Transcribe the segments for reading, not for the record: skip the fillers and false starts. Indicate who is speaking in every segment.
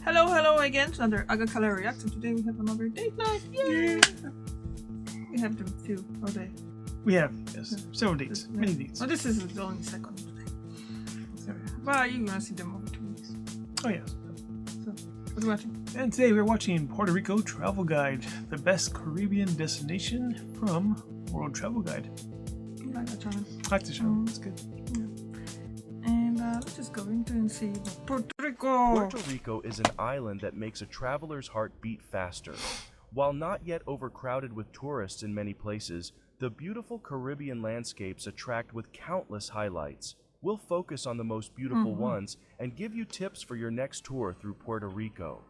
Speaker 1: Hello again to another Agakala Reaction. Today we have another date night. Yay! We have them few all day.
Speaker 2: We have, yes, several dates, many dates.
Speaker 1: Oh, this is the only second today. So, but you're gonna see them over 2 weeks.
Speaker 2: Oh yes.
Speaker 1: So, what are you watching?
Speaker 2: And today we're watching Puerto Rico Travel Guide, the best Caribbean destination from World Travel Guide.
Speaker 1: You like that channel?
Speaker 2: I like the show, it's good.
Speaker 1: Yeah. And let's just go into and see Puerto Rico.
Speaker 3: Puerto Rico is an island that makes a traveler's heart beat faster. While not yet overcrowded with tourists in many places, the beautiful Caribbean landscapes attract with countless highlights. We'll focus on the most beautiful ones and give you tips for your next tour through Puerto Rico.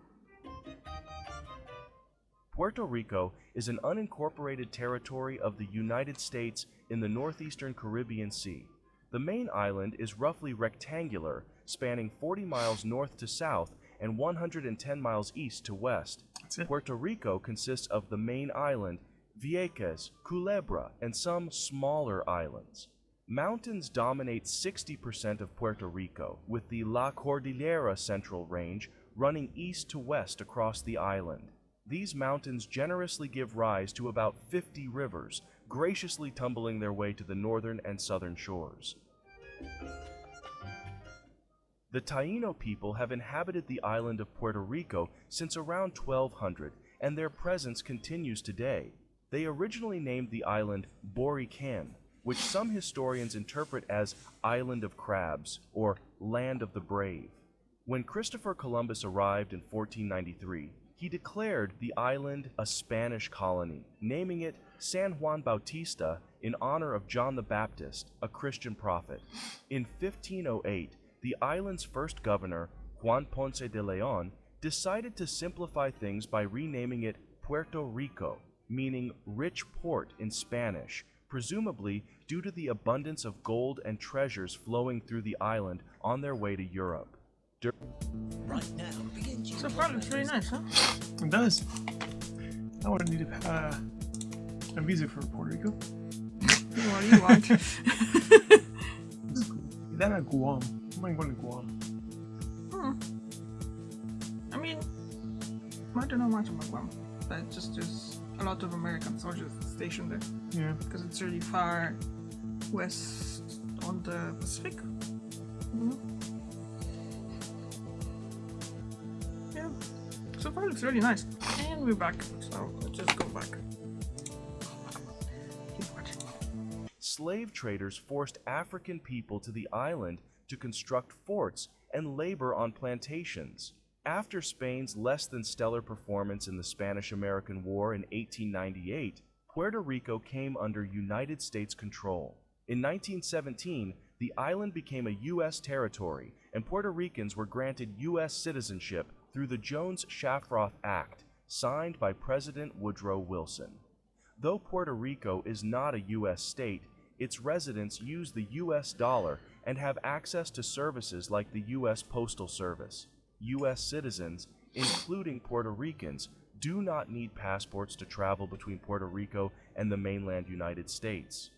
Speaker 3: Puerto Rico is an unincorporated territory of the United States in the northeastern Caribbean Sea. The main island is roughly rectangular, spanning 40 miles north to south and 110 miles east to west. Puerto Rico consists of the main island, Vieques, Culebra, and some smaller islands. Mountains dominate 60% of Puerto Rico, with the La Cordillera Central Range running east to west across the island. These mountains generously give rise to about 50 rivers, graciously tumbling their way to the northern and southern shores. The Taíno people have inhabited the island of Puerto Rico since around 1200, and their presence continues today. They originally named the island Borican, which some historians interpret as Island of Crabs or Land of the Brave. When Christopher Columbus arrived in 1493, he declared the island a Spanish colony, naming it San Juan Bautista in honor of John the Baptist, a Christian prophet. In 1508, the island's first governor, Juan Ponce de Leon, decided to simplify things by renaming it Puerto Rico, meaning rich port in Spanish, presumably due to the abundance of gold and treasures flowing through the island on their way to Europe.
Speaker 4: Right now begins
Speaker 1: So far, looks really nice, huh?
Speaker 2: It does. I would need a visa for Puerto Rico.
Speaker 1: What do you want?
Speaker 2: Then at Guam. I might go to Guam.
Speaker 1: I mean, I don't know much about Guam, but just there's a lot of American soldiers stationed there
Speaker 2: Yeah.
Speaker 1: because it's really far west on the Pacific. Yeah, so far looks really nice. And we're back, so let's just go back. Keep watching.
Speaker 3: Slave traders forced African people to the island to construct forts and labor on plantations. After Spain's less than stellar performance in the Spanish-American War in 1898, Puerto Rico came under United States control. In 1917, the island became a U.S. territory, and Puerto Ricans were granted U.S. citizenship through the Jones-Shafroth Act, signed by President Woodrow Wilson. Though Puerto Rico is not a U.S. state, its residents use the U.S. dollar and have access to services like the U.S. Postal Service. U.S. citizens, including Puerto Ricans, do not need passports to travel between Puerto Rico and the mainland United States.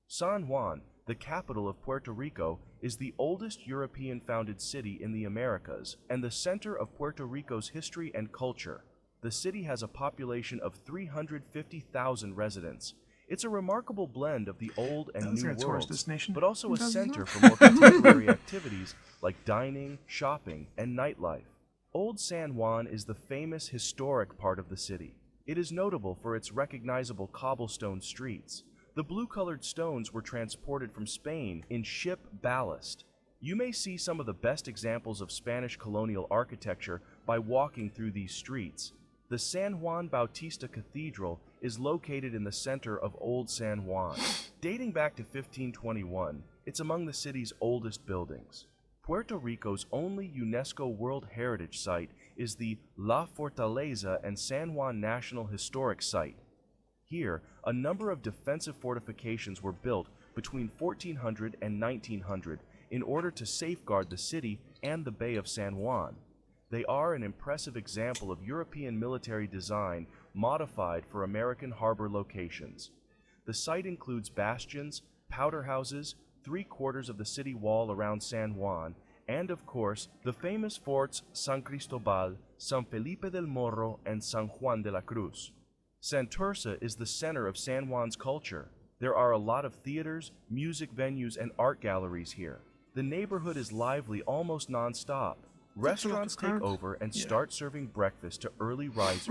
Speaker 3: San Juan, the capital of Puerto Rico, is the oldest European-founded city in the Americas and the center of Puerto Rico's history and culture. The city has a population of 350,000 residents. It's a remarkable blend of the old and new worlds, but also a center for more contemporary activities like dining, shopping, and nightlife. Old San Juan is the famous historic part of the city. It is notable for its recognizable cobblestone streets. The blue-colored stones were transported from Spain in ship ballast. You may see some of the best examples of Spanish colonial architecture by walking through these streets. The San Juan Bautista Cathedral is located in the center of Old San Juan. Dating back to 1521, it's among the city's oldest buildings. Puerto Rico's only UNESCO World Heritage Site is the La Fortaleza and San Juan National Historic Site. Here, a number of defensive fortifications were built between 1400 and 1900 in order to safeguard the city and the Bay of San Juan. They are an impressive example of European military design modified for American harbor locations. The site includes bastions, powder houses, 3/4 of the city wall around San Juan, and of course, the famous forts San Cristobal, San Felipe del Morro, and San Juan de la Cruz. Santurce is the center of San Juan's culture. There are a lot of theaters, music venues, and art galleries here. The neighborhood is lively almost non-stop. Restaurants take over and start serving breakfast to early risers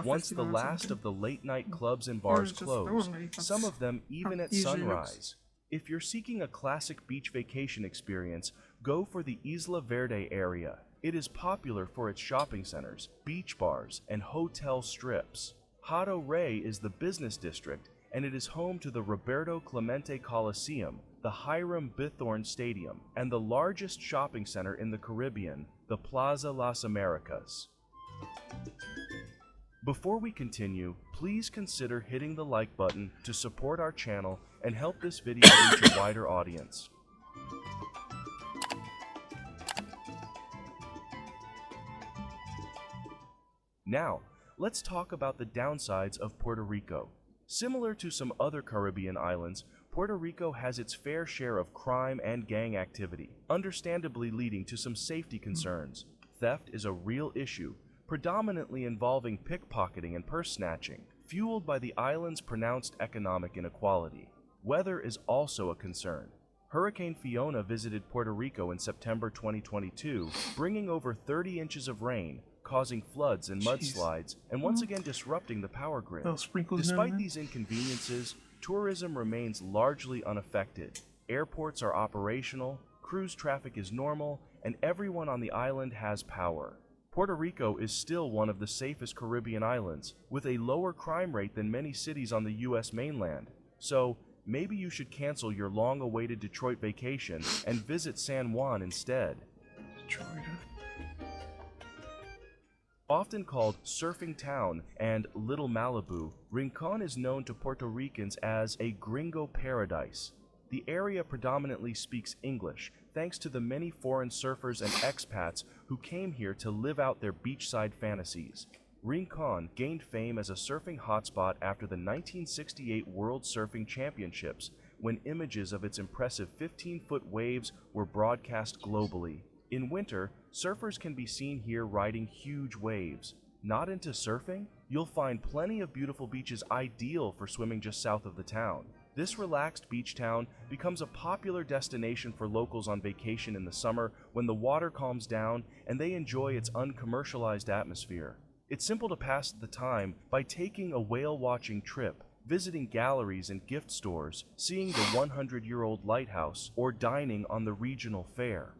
Speaker 3: once the last of the late-night clubs and bars close, some of them even at sunrise. If you're seeking a classic beach vacation experience, go for the Isla Verde area. It is popular for its shopping centers, beach bars, and hotel strips. Hato Rey is the business district, and it is home to the Roberto Clemente Coliseum, the Hiram Bithorn Stadium, and the largest shopping center in the Caribbean, the Plaza Las Americas. Before we continue, please consider hitting the like button to support our channel and help this video reach a wider audience. Now, let's talk about the downsides of Puerto Rico. Similar to some other Caribbean islands, Puerto Rico has its fair share of crime and gang activity, understandably leading to some safety concerns. Theft is a real issue, predominantly involving pickpocketing and purse snatching, fueled by the island's pronounced economic inequality. Weather is also a concern. Hurricane Fiona visited Puerto Rico in September 2022, bringing over 30 inches of rain, causing floods and mudslides, and once again disrupting the power grid. Despite these inconveniences, tourism remains largely unaffected. Airports are operational, cruise traffic is normal, and everyone on the island has power. Puerto Rico is still one of the safest Caribbean islands, with a lower crime rate than many cities on the US mainland. So, maybe you should cancel your long-awaited Detroit vacation and visit San Juan instead.
Speaker 2: Detroit.
Speaker 3: Often called Surfing Town and Little Malibu, Rincon is known to Puerto Ricans as a gringo paradise. The area predominantly speaks English, thanks to the many foreign surfers and expats who came here to live out their beachside fantasies. Rincon gained fame as a surfing hotspot after the 1968 World Surfing Championships, when images of its impressive 15-foot waves were broadcast globally. In winter, surfers can be seen here riding huge waves. Not into surfing? You'll find plenty of beautiful beaches ideal for swimming just south of the town. This relaxed beach town becomes a popular destination for locals on vacation in the summer when the water calms down and they enjoy its uncommercialized atmosphere. It's simple to pass the time by taking a whale-watching trip, visiting galleries and gift stores, seeing the 100-year-old lighthouse, or dining on the regional fare.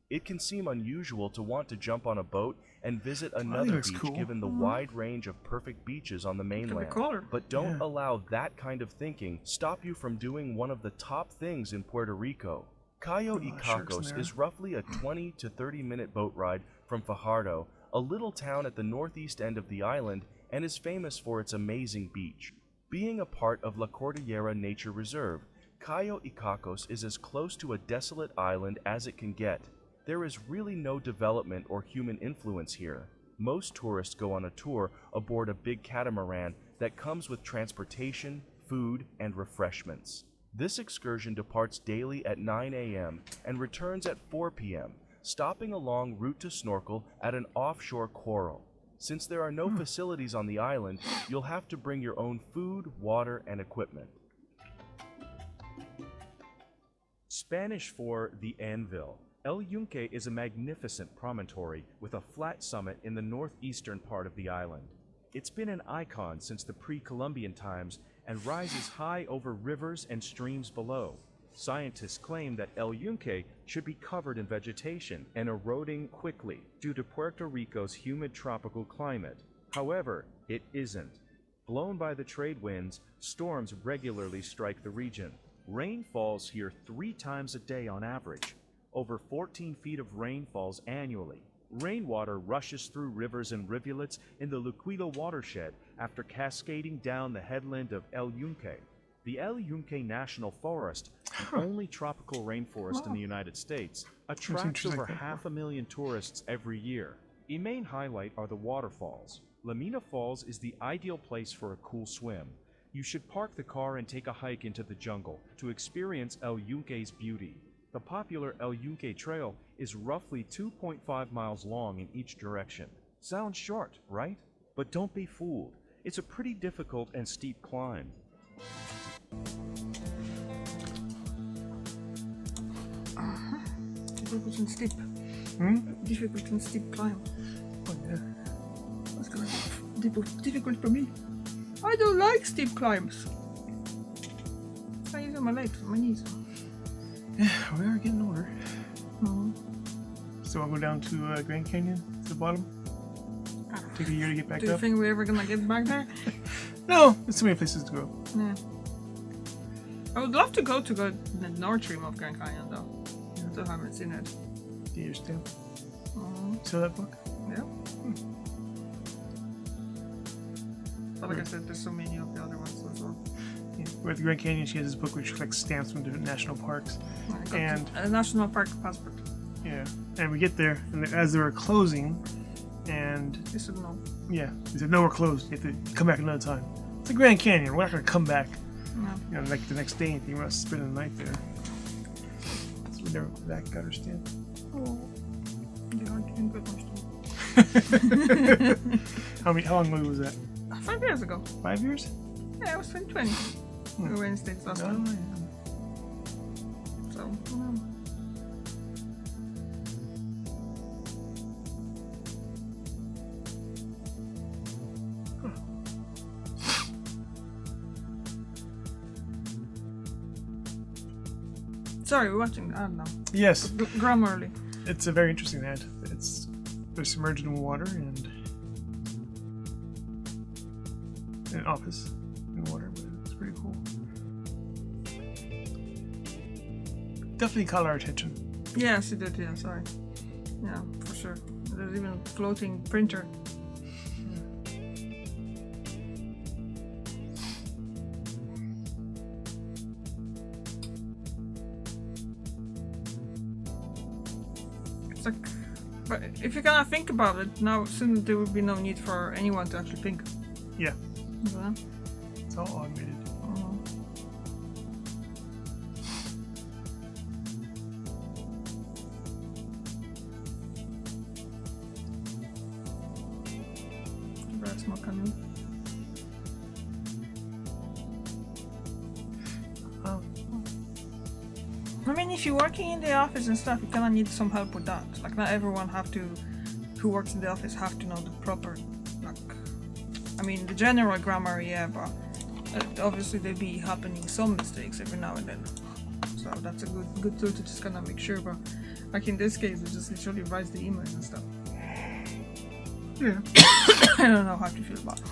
Speaker 3: It can seem unusual to want to jump on a boat and visit another beach given the wide range of perfect beaches on the mainland. But don't allow that kind of thinking stop you from doing one of the top things in Puerto Rico. Cayo y Cacos is roughly a 20 to 30 minute boat ride from Fajardo, a little town at the northeast end of the island, and is famous for its amazing beach. Being a part of La Cordillera Nature Reserve, Cayo y Cacos is as close to a desolate island as it can get. There is really no development or human influence here. Most tourists go on a tour aboard a big catamaran that comes with transportation, food, and refreshments. This excursion departs daily at 9 a.m. and returns at 4 p.m., stopping along route to snorkel at an offshore coral. Since there are no facilities on the island, you'll have to bring your own food, water, and equipment.
Speaker 5: Spanish for the Anvil. El Yunque is a magnificent promontory with a flat summit in the northeastern part of the island. It's been an icon since the pre-Columbian times and rises high over rivers and streams below. Scientists claim that El Yunque should be covered in vegetation and eroding quickly due to Puerto Rico's humid tropical climate. However, it isn't. Blown by the trade winds, storms regularly strike the region. Rain falls here 3 times a day on average. Over 14 feet of rain falls annually. Rainwater rushes through rivers and rivulets in the Luquilo watershed after cascading down the headland of El Yunque. The El Yunque National Forest, the only tropical rainforest in the United States, attracts over 500,000 tourists every year. A main highlight are the waterfalls. Lamina Falls is the ideal place for a cool swim. You should park the car and take a hike into the jungle to experience El Yunque's beauty. The popular El Yunque Trail is roughly 2.5 miles long in each direction. Sounds short, right? But don't be fooled. It's a pretty difficult and steep climb.
Speaker 1: Difficult and steep. Difficult and steep climb.
Speaker 2: Oh, yeah.
Speaker 1: That's gonna be difficult for me. I don't like steep climbs. I use on my legs, my knees.
Speaker 2: Yeah, we are getting older.
Speaker 1: Mm-hmm.
Speaker 2: So I'll go down to Grand Canyon, to the bottom. Take a year to get back
Speaker 1: Do you
Speaker 2: up.
Speaker 1: think we're ever gonna get back there?
Speaker 2: No, there's so many places to go.
Speaker 1: Yeah. I would love to go to the north rim of Grand Canyon though. I still haven't seen it.
Speaker 2: Do you understand?
Speaker 1: Mm-hmm.
Speaker 2: Saw that book?
Speaker 1: Yeah. But like I said, there's so many of the other ones as well.
Speaker 2: Yeah. We're at the Grand Canyon. She has this book which collects stamps from different national parks.
Speaker 1: I got
Speaker 2: And
Speaker 1: a national park passport.
Speaker 2: yeah, and we get there, and as they were closing, and
Speaker 1: You should know.
Speaker 2: yeah, they said no, we're closed. You have to come back another time. It's the Grand Canyon. We're not gonna come back.
Speaker 1: No.
Speaker 2: You know, like the next day, anything. We're not spending the night there. So we never back got our stamp.
Speaker 1: Oh. Yeah, I didn't get much
Speaker 2: How long ago was that?
Speaker 1: 5 years ago.
Speaker 2: 5 years?
Speaker 1: Yeah, it was 2020. We were in States last time.
Speaker 2: Yeah.
Speaker 1: So, Sorry, we're watching the ad now.
Speaker 2: Yes,
Speaker 1: Grammarly.
Speaker 2: it's a very interesting ad. They're submerged in water and in an office in water, but it's pretty cool. Definitely caught our attention.
Speaker 1: Yes, it did, yeah, sorry. Yeah, for sure. There's even a floating printer. It's like, but if you kind of think about it, now soon there would be no need for anyone to actually think.
Speaker 2: Yeah,
Speaker 1: Yeah.
Speaker 2: it's all automated.
Speaker 1: Very small canoe. I mean, if you're working in the office and stuff, you kind of need some help with that. Like, not everyone who works in the office have to know the proper, like, I mean, the general grammar, yeah, but obviously there'll be happening some mistakes every now and then. So that's a good tool to just kind of make sure. But like in this case, it just literally writes the email and stuff.
Speaker 2: Yeah.
Speaker 1: I don't know how to feel about it.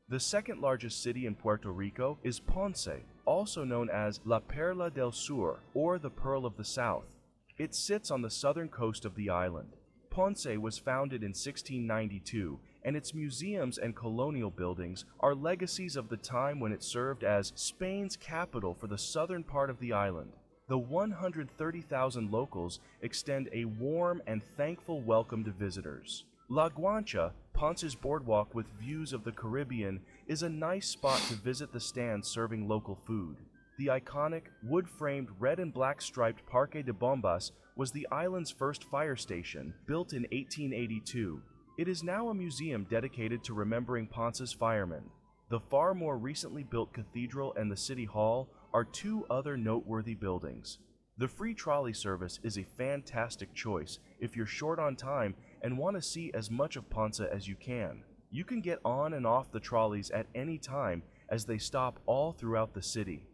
Speaker 3: The second largest city in Puerto Rico is Ponce, also known as La Perla del Sur, or the Pearl of the South. It sits on the southern coast of the island. Ponce was founded in 1692, and its museums and colonial buildings are legacies of the time when it served as Spain's capital for the southern part of the island. The 130,000 locals extend a warm and thankful welcome to visitors. La Guancha, Ponce's boardwalk with views of the Caribbean, is a nice spot to visit the stands serving local food. The iconic, wood-framed red and black striped Parque de Bombas was the island's first fire station, built in 1882. It is now a museum dedicated to remembering Ponce's firemen. The far more recently built cathedral and the city hall are two other noteworthy buildings. The free trolley service is a fantastic choice if you're short on time and want to see as much of Ponce as you can. You can get on and off the trolleys at any time as they stop all throughout the city.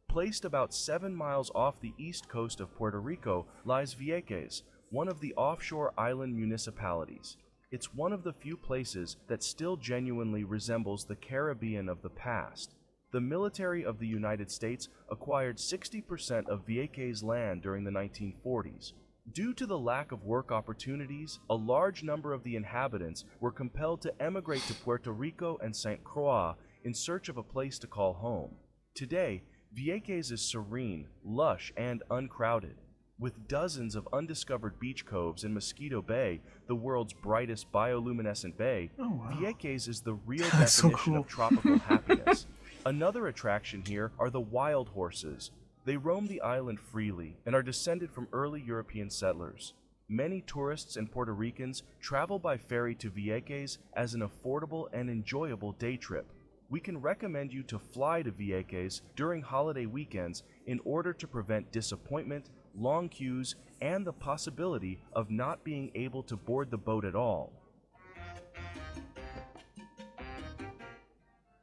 Speaker 3: Placed about 7 miles off the east coast of Puerto Rico lies Vieques, one of the offshore island municipalities. It's one of the few places that still genuinely resembles the Caribbean of the past. The military of the United States acquired 60% of Vieques' land during the 1940s. Due to the lack of work opportunities, a large number of the inhabitants were compelled to emigrate to Puerto Rico and St. Croix in search of a place to call home. Today, Vieques is serene, lush, and uncrowded. With dozens of undiscovered beach coves in Mosquito Bay, the world's brightest bioluminescent bay, Vieques is the real definition of tropical happiness. Another attraction here are the wild horses. They roam the island freely and are descended from early European settlers. Many tourists and Puerto Ricans travel by ferry to Vieques as an affordable and enjoyable day trip. We can recommend you to fly to Vieques during holiday weekends in order to prevent disappointment, long queues, and the possibility of not being able to board the boat at all.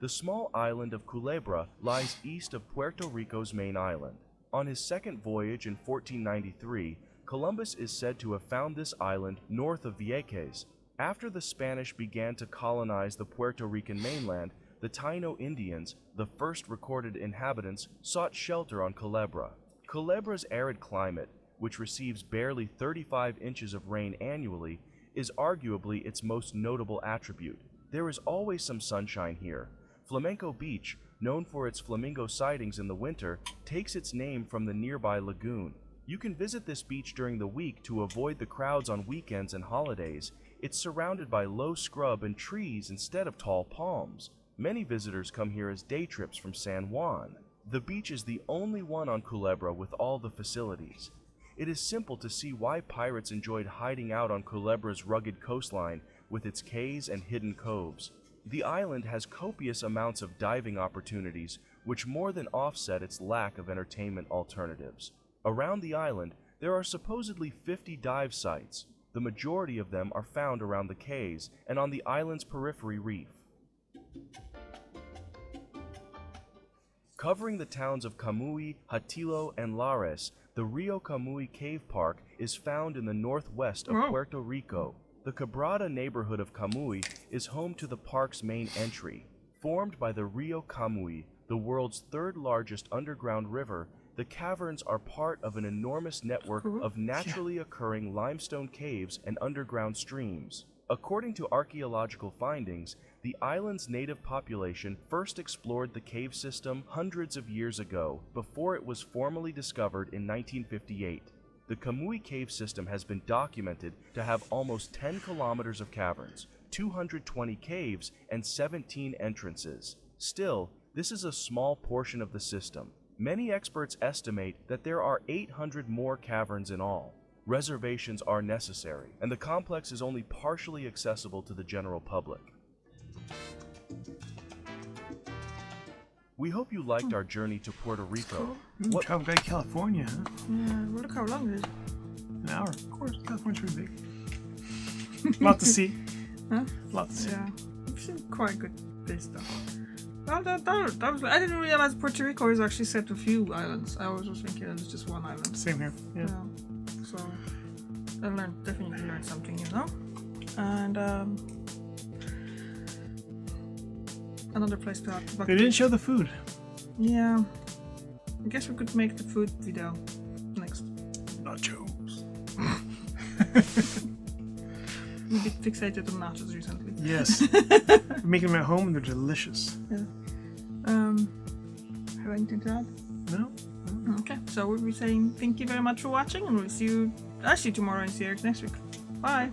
Speaker 3: The small island of Culebra lies east of Puerto Rico's main island. On his second voyage in 1493, Columbus is said to have found this island north of Vieques. After the Spanish began to colonize the Puerto Rican mainland, the Taino Indians, the first recorded inhabitants, sought shelter on Culebra. Culebra's arid climate, which receives barely 35 inches of rain annually, is arguably its most notable attribute. There is always some sunshine here. Flamenco Beach, known for its flamingo sightings in the winter, takes its name from the nearby lagoon. You can visit this beach during the week to avoid the crowds on weekends and holidays. It's surrounded by low scrub and trees instead of tall palms. Many visitors come here as day trips from San Juan. The beach is the only one on Culebra with all the facilities. It is simple to see why pirates enjoyed hiding out on Culebra's rugged coastline with its cays and hidden coves. The island has copious amounts of diving opportunities, which more than offset its lack of entertainment alternatives. Around the island, there are supposedly 50 dive sites. The majority of them are found around the cays and on the island's periphery reef. Covering the towns of Camuy, Hatillo, and Lares, the Rio Camuy Cave Park is found in the northwest of Puerto Rico. The Quebrada neighborhood of Camuy is home to the park's main entry. Formed by the Rio Camuy, the world's third largest underground river, the caverns are part of an enormous network of naturally occurring limestone caves and underground streams. According to archaeological findings, the island's native population first explored the cave system hundreds of years ago, before it was formally discovered in 1958. The Camuy cave system has been documented to have almost 10 kilometers of caverns, 220 caves, and 17 entrances. Still, this is a small portion of the system. Many experts estimate that there are 800 more caverns in all. Reservations are necessary, and the complex is only partially accessible to the general public. We hope you liked our journey to Puerto Rico.
Speaker 2: Travel Guide California, huh?
Speaker 1: Yeah, well, look how long it is.
Speaker 2: An hour, of course. California's pretty big. Lot to see.
Speaker 1: Huh?
Speaker 2: Lot to see.
Speaker 1: Yeah, we've seen quite a good place though. Well, that was, I didn't realize Puerto Rico is actually set to a few islands. I was just thinking it's just one island.
Speaker 2: Same here. Yeah.
Speaker 1: So I definitely learned something, you know. And another place to have.
Speaker 2: They didn't show the food.
Speaker 1: Yeah, I guess we could make the food video next.
Speaker 2: Nachos.
Speaker 1: We've been fixated on nachos recently.
Speaker 2: Yes. We're making them at home and they're delicious.
Speaker 1: Yeah. Have anything to add?
Speaker 2: No?
Speaker 1: Okay, so we'll be saying thank you very much for watching, and we'll see you actually tomorrow and see you next week. Bye!